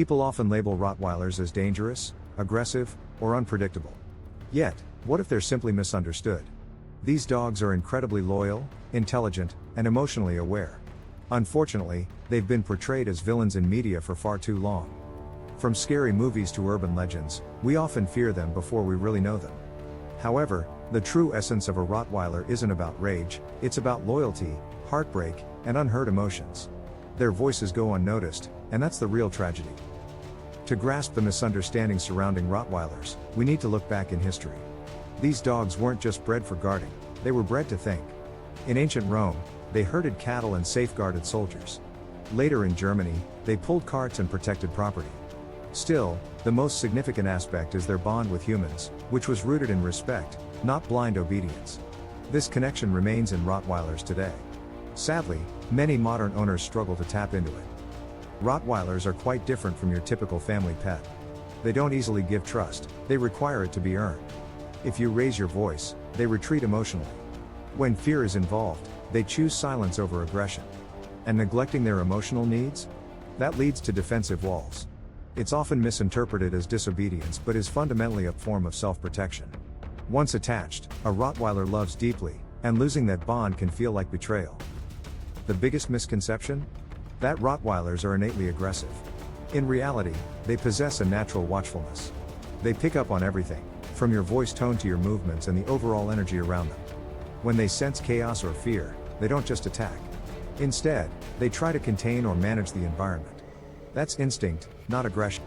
People often label Rottweilers as dangerous, aggressive, or unpredictable. Yet, what if they're simply misunderstood? These dogs are incredibly loyal, intelligent, and emotionally aware. Unfortunately, they've been portrayed as villains in media for far too long. From scary movies to urban legends, we often fear them before we really know them. However, the true essence of a Rottweiler isn't about rage, it's about loyalty, heartbreak, and unheard emotions. Their voices go unnoticed, and that's the real tragedy. To grasp the misunderstanding surrounding Rottweilers, we need to look back in history. These dogs weren't just bred for guarding, they were bred to think. In ancient Rome, they herded cattle and safeguarded soldiers. Later in Germany, they pulled carts and protected property. Still, the most significant aspect is their bond with humans, which was rooted in respect, not blind obedience. This connection remains in Rottweilers today. Sadly, many modern owners struggle to tap into it. Rottweilers are quite different from your typical family pet. They don't easily give trust, they require it to be earned. If you raise your voice, they retreat emotionally. When fear is involved, they choose silence over aggression. And neglecting their emotional needs? That leads to defensive walls. It's often misinterpreted as disobedience but is fundamentally a form of self-protection. Once attached, a Rottweiler loves deeply, and losing that bond can feel like betrayal. The biggest misconception? That Rottweilers are innately aggressive. In reality, they possess a natural watchfulness. They pick up on everything, from your voice tone to your movements and the overall energy around them. When they sense chaos or fear, they don't just attack. Instead, they try to contain or manage the environment. That's instinct, not aggression.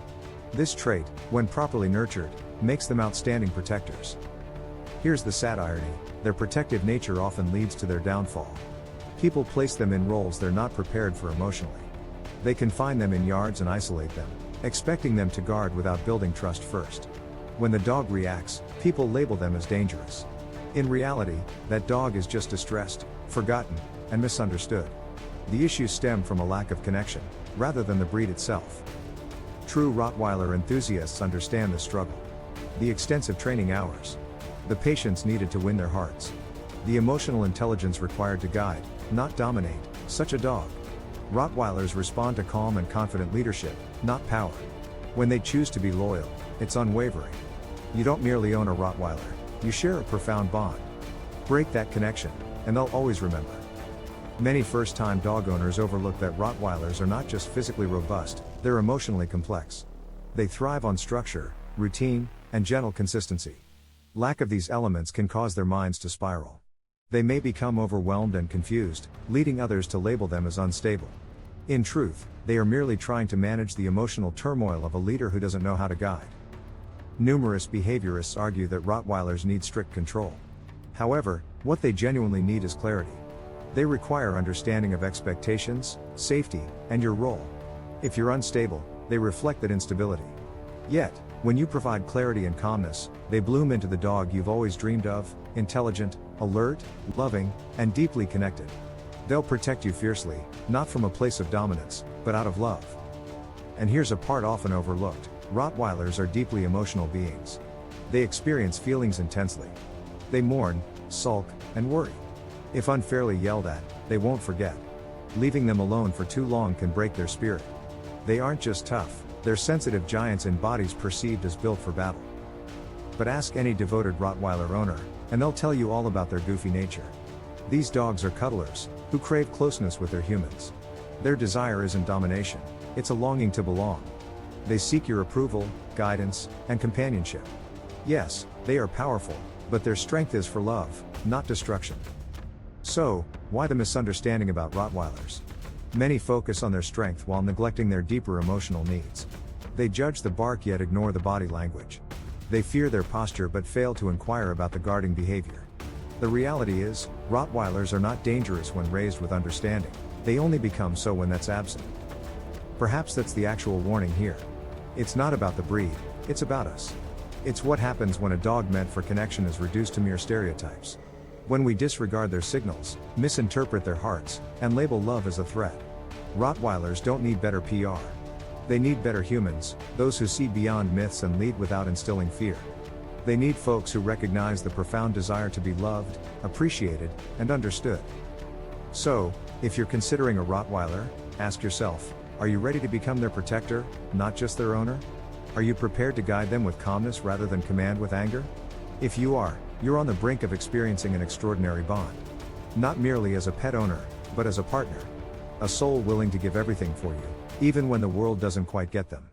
This trait, when properly nurtured, makes them outstanding protectors. Here's the sad irony: their protective nature often leads to their downfall. People place them in roles they're not prepared for emotionally. They confine them in yards and isolate them, expecting them to guard without building trust first. When the dog reacts, people label them as dangerous. In reality, that dog is just distressed, forgotten, and misunderstood. The issues stem from a lack of connection, rather than the breed itself. True Rottweiler enthusiasts understand the struggle. The extensive training hours. The patience needed to win their hearts. The emotional intelligence required to guide, not dominate, such a dog. Rottweilers respond to calm and confident leadership, not power. When they choose to be loyal, it's unwavering. You don't merely own a Rottweiler, you share a profound bond. Break that connection, and they'll always remember. Many first-time dog owners overlook that Rottweilers are not just physically robust, they're emotionally complex. They thrive on structure, routine, and gentle consistency. Lack of these elements can cause their minds to spiral. They may become overwhelmed and confused, leading others to label them as unstable. In truth, they are merely trying to manage the emotional turmoil of a leader who doesn't know how to guide. Numerous behaviorists argue that Rottweilers need strict control. However, what they genuinely need is clarity. They require understanding of expectations, safety, and your role. If you're unstable, they reflect that instability. Yet, when you provide clarity and calmness, they bloom into the dog you've always dreamed of: intelligent, alert, loving, and deeply connected. They'll protect you fiercely, not from a place of dominance, but out of love. And here's a part often overlooked: Rottweilers are deeply emotional beings. They experience feelings intensely. They mourn, sulk, and worry. If unfairly yelled at, they won't forget. Leaving them alone for too long can break their spirit. They aren't just tough, they're sensitive giants in bodies perceived as built for battle. But ask any devoted Rottweiler owner, and they'll tell you all about their goofy nature. These dogs are cuddlers, who crave closeness with their humans. Their desire isn't domination, it's a longing to belong. They seek your approval, guidance, and companionship. Yes, they are powerful, but their strength is for love, not destruction. So, why the misunderstanding about Rottweilers? Many focus on their strength while neglecting their deeper emotional needs. They judge the bark yet ignore the body language. They fear their posture but fail to inquire about the guarding behavior. The reality is, Rottweilers are not dangerous when raised with understanding, they only become so when that's absent. Perhaps that's the actual warning here. It's not about the breed, it's about us. It's what happens when a dog meant for connection is reduced to mere stereotypes. When we disregard their signals, misinterpret their hearts, and label love as a threat. Rottweilers don't need better PR. They need better humans, those who see beyond myths and lead without instilling fear. They need folks who recognize the profound desire to be loved, appreciated, and understood. So, if you're considering a Rottweiler, ask yourself, Are you ready to become their protector, not just their owner? Are you prepared to guide them with calmness rather than command with anger? If you are, you're on the brink of experiencing an extraordinary bond. Not merely as a pet owner, but as a partner. A soul willing to give everything for you, even when the world doesn't quite get them.